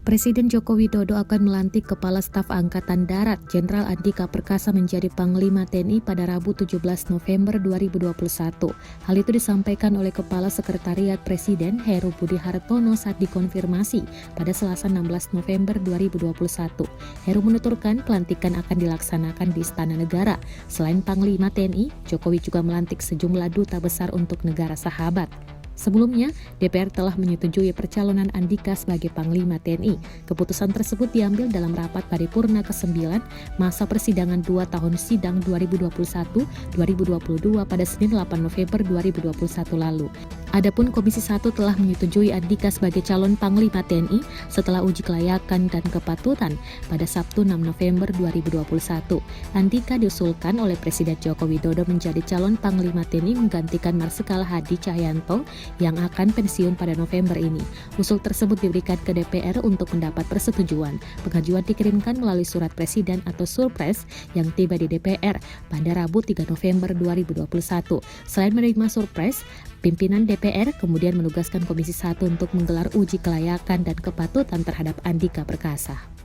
Presiden Joko Widodo akan melantik Kepala Staf Angkatan Darat Jenderal Andika Perkasa menjadi Panglima TNI pada Rabu 17 November 2021. Hal itu disampaikan oleh Kepala Sekretariat Presiden Heru Budi Hartono saat dikonfirmasi pada Selasa 16 November 2021. Heru menuturkan pelantikan akan dilaksanakan di Istana Negara. Selain Panglima TNI, Jokowi juga melantik sejumlah duta besar untuk negara sahabat. Sebelumnya, DPR telah menyetujui percalonan Andika sebagai Panglima TNI. Keputusan tersebut diambil dalam rapat paripurna ke-9 masa persidangan 2 tahun sidang 2021-2022 pada Senin 8 November 2021 lalu. Adapun Komisi 1 telah menyetujui Andika sebagai calon Panglima TNI setelah uji kelayakan dan kepatutan pada Sabtu 6 November 2021. Andika diusulkan oleh Presiden Joko Widodo menjadi calon Panglima TNI menggantikan Marsikal Hadi Cahyanto yang akan pensiun pada November ini. Usul tersebut diberikan ke DPR untuk mendapat persetujuan. Pengajuan dikirimkan melalui surat Presiden atau Surpres yang tiba di DPR pada Rabu 3 November 2021. Selain menerima Surpres, pimpinan DPR kemudian menugaskan Komisi 1 untuk menggelar uji kelayakan dan kepatutan terhadap Andika Perkasa.